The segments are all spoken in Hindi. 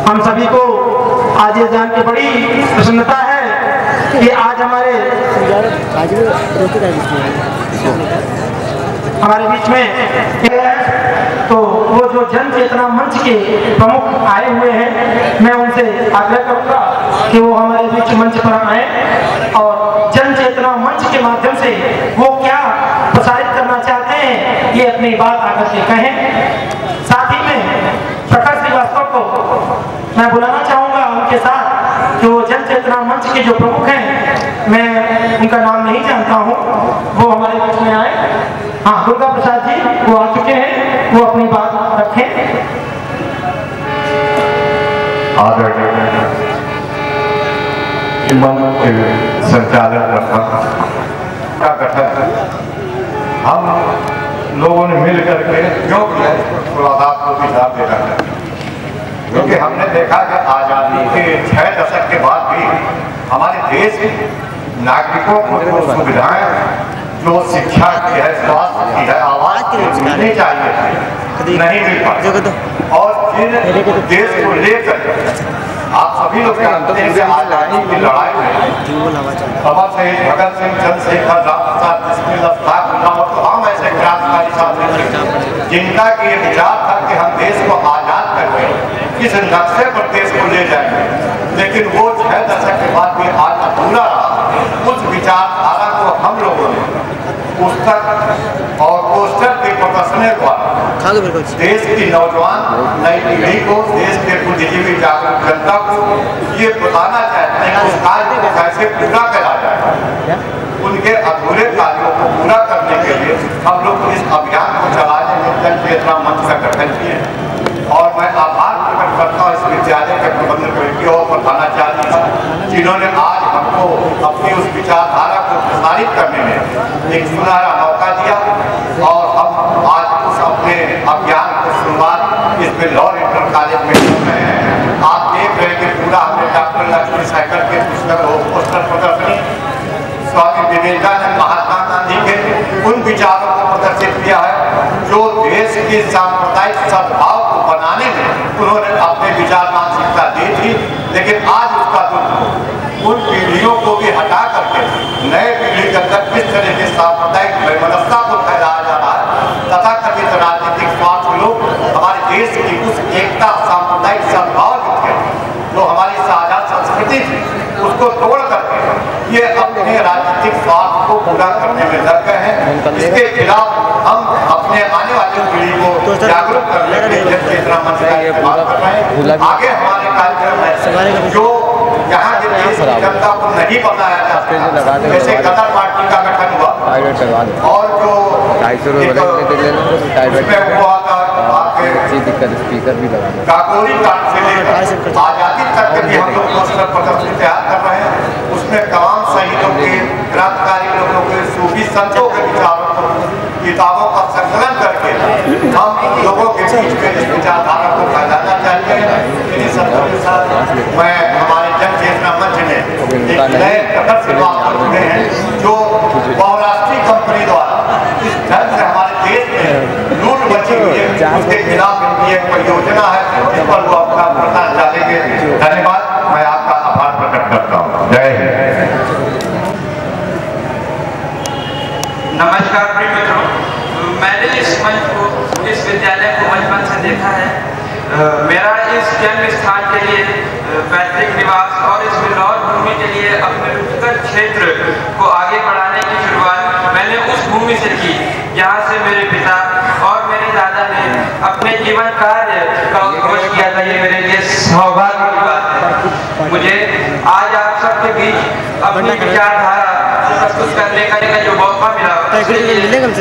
हम सभी को आज ये जान के बड़ी प्रसन्नता है कि आज हमारे बीच में तो वो जो जन चेतना मंच के प्रमुख आए हुए हैं, मैं उनसे आग्रह करूंगा कि वो हमारे बीच मंच पर आए और जन चेतना मंच के माध्यम से वो क्या प्रसारित करना चाहते हैं ये अपनी बात आकर के कहें। साथ ही में प्रखर श्रीवास्तव को मैं बुलाना चाहूंगा उनके साथ, जो जन चेतना मंच के जो प्रमुख हैं, मैं उनका नाम नहीं जानता हूं, वो हमारे बीच में आए। हाँ, दुर्गा प्रसाद जी वो आ चुके हैं, वो अपनी बात रखें। मंच के संचालन का गठन हम लोगों ने मिल करके क्यों किया, थोड़ा आपको हिसाब देना चाहिए, क्योंकि हमने देखा कि आज़ादी के 6 दशक के बाद भी हमारे देश के नागरिकों को जो सुविधाएं, जो शिक्षा की है, स्वास्थ्य की है, आवाज की मिलनी चाहिए, नहीं मिल पाती। और फिर देश को लेकर आप सभी लोग जानते हैं कि आज़ादी की लड़ाई में अमर शहीद भगत सिंह, चंद्रशेखर, राम प्रसाद, बिस्मिल्लाह खां और तमाम ऐसे क्रांतिकारी साथी जिनका ये विचार था कि हम देश को आजाद करके इस नक्शे पर देश को ले जाएंगे, लेकिन वो 6 दशक के बाद भी आज अधूरा रहा। उस विचारधारा को हम लोगों ने पुस्तक और पोस्टर के प्रदर्शनी द्वारा देश की नौजवान नई पीढ़ी को, देश के बुद्धिजीवी जागरूक जनता को ये बताना चाहते हैं कि उस कार्य को कैसे पूरा करा जाए। उनके अधूरे कार्यों को पूरा करने के लिए हम लोग इस अभियान को चलाने में जन चेतना मंच का गठन किए और मैं आभार प्रकट करता हूँ इस विद्यालय के प्रबंधन कमेटी और प्रधानाचार्य का, जिन्होंने आज हमको अपनी उस विचारधारा को प्रसारित करने में एक सुनहरा मौका दिया और हम आज उस अपने अभियान को शुरुआत इस बेल्लौर इंटर कॉलेज में कर रहे हैं। आप देख रहे हैं कि पूरा हमने डॉक्टर लक्ष्मी सहगल के पुस्तक पोस्टर प्रदर्शनी, स्वामी विवेकानंद, महात्मा गांधी के उन विचारों को प्रदर्शित किया है जो देश की सांप्रदायिक सद्भाव को बनाने में उन्होंने अपने विचार मानसिकता दी थी, लेकिन आज उसका उन पीढ़ियों को भी हटा करके नए पीढ़ी के अंदर किस तरह की सांप्रदायिक वैमनस्यता को फैलाया जा रहा है, तथा कथित राजनीतिक स्वार्थ लोग हमारे देश की उस एकता, सांप्रदायिक सद्भाव जो हमारी साझा संस्कृति थी उसको तोड़ करके ये अपने राजनीतिक स्वार्थ को पूरा करने में लग गए हैं। इसके खिलाफ हम अपने आने वाली पीढ़ी को जागरूक करने के लिए जन चेतना मंच का इस्तेमाल कर रहे हैं। आगे हमारे कार्यक्रम है जो यहाँ के देश की जनता को नहीं बताया जाता, जैसे कतर पार्टी का गठन हुआ और जो काकोरी कांड से लेकर आजादी तक के भी हम लोग पोस्टर प्रदर्शनी तैयार कर रहे हैं। उसमें तमाम शहीदों के, क्रांतिकारी लोगों के, सूफी संतों के विचारों को, किताबों का संकलन करके हम लोगों के बीच में इस विचारधारा को फैलाना चाहते हैं। इन्हीं शब्दों के साथ मैं हमारे जन चेतना मंच में एक नए प्रकट से बात कर चुके हैं जो बहुराष्ट्रीय कंपनी द्वारा इस ढंग से हमारे देश में लूट मची हुई है, उसके खिलाफ इनकी एक परियोजना है जिस पर वो अपना प्रचार डालेंगे। धन्यवाद, मैं आपका आभार प्रकट करता हूँ। जय हिंद। नमस्कार प्रिय मित्रों, मैंने इस मंच को, इस विद्यालय को बचपन से देखा है। मेरा इस जन्म स्थान के लिए, पैतृक निवास और इस बेल्लौर भूमि के लिए अपने रुचिकर क्षेत्र को आगे बढ़ाने की शुरुआत मैंने उस भूमि से की जहाँ से मेरे पिता और मेरे दादा ने अपने जीवन कार्य का उद्घोष किया था। ये मेरे लिए सौभाग्य की बात है। मुझे आज आप सबके बीच अपनी विचारधारा प्रस्तुत करने का जो मौका मिला,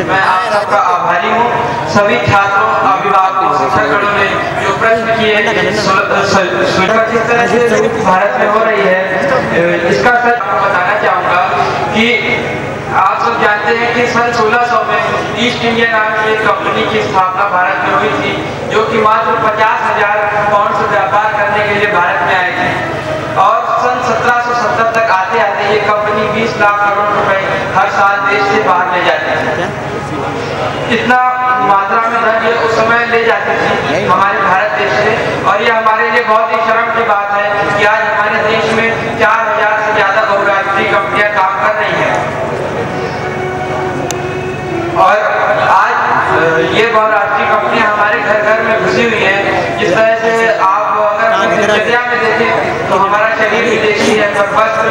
मैं आप सबका आभारी हूँ। सभी छात्रों, अभिभावकों, शिक्षकगणों ने जो प्रश्न किए, जिस तरह से भारत में हो रही है, इसका सर बताना चाहूँगा कि आप सब जानते हैं कि सन 1600 में ईस्ट इंडिया नाम की एक कंपनी की स्थापना भारत में हुई थी, जो कि मात्र 50,000 पाउंड से व्यापार करने के लिए भारत में आई थी और सन 1770 तक आते आते ये कंपनी 20 लाख करोड़ रुपए हर साल देश से बाहर ले जाती है। इतना मात्रा में धन ये उस समय ले जाती थी हमारे भारत देश से, और ये हमारे लिए बहुत ही शर्म की बात है कि आज हमारे देश में 4000 से ज्यादा बहुराष्ट्रीय कंपनियां काम कर रही हैं। और आज ये बहुराष्ट्रीय कंपनियां हमारे घर घर में घुसी हुई हैं। जिस तरह से आप अगर दिनचर्या में देखें तो हमारा शरीर विदेशी है पर वस्त्र,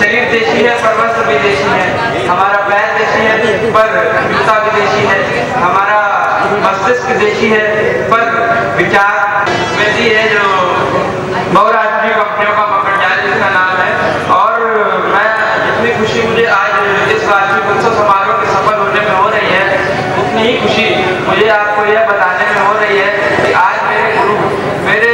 शरीर देशी है पर वस्त्र विदेशी है, हमारा पैर देशी है पर जूता विदेशी है, हमारा मस्तिष्क देशी है पर विचार वैसी है जो बहुराष्ट्रीय कंपनियों का मकड़जाल जिसका नाम है। और मैं जितनी खुशी मुझे आज इस वार्षिक उत्सव समारोह के सफल होने में हो रही है, उतनी ही खुशी मुझे आपको यह बताने में हो रही है कि आज मेरे गुरु, मेरे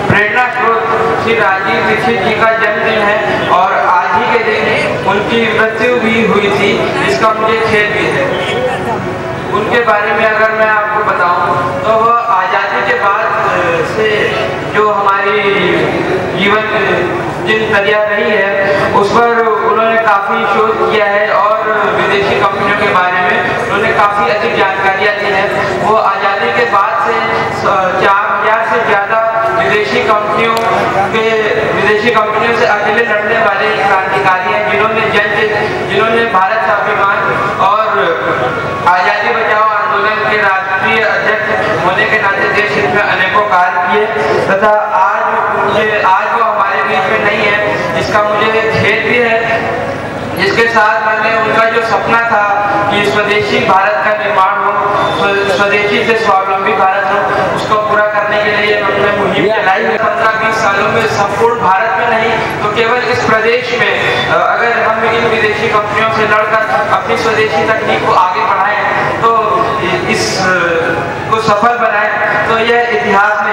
प्रेरणा स्रोत श्री राजीव दीक्षित जी का जन्मदिन है और आज ही के दिन उनकी मृत्यु भी हुई थी, जिसका मुझे खेद भी है। उनके बारे में अगर मैं आपको बताऊं तो वह आज़ादी के बाद से जो हमारी जीवन दिनचर्या रही है उस पर उन्होंने काफ़ी शोध किया है और विदेशी कंपनियों के बारे में उन्होंने काफ़ी अधिक जानकारियाँ दी हैं। वो आज़ादी के बाद से 4000 से ज़्यादा विदेशी कंपनियों से अकेले लड़ने वाले क्रांतिकारी हैं जिन्होंने भारत का अभिमान और आज़ादी बचाओ आंदोलन के राष्ट्रीय अध्यक्ष होने के नाते देश हित में अनेकों कार्य किए तथा आज वो हमारे बीच में नहीं है, जिसका मुझे खेद भी है। जिसके साथ मैंने उनका जो सपना था कि स्वदेशी भारत का निर्माण हो, स्वदेशी से स्वावलंबी भारत हो, उसको पूरा करने के लिए हमने मुहिम चलाई है। 15-20 सालों में संपूर्ण भारत में नहीं तो केवल इस प्रदेश में अगर हम इन विदेशी कंपनियों से लड़कर अपनी स्वदेशी तकनीक को आगे बढ़ाएं तो इस को सफल बनाएं तो यह इतिहास में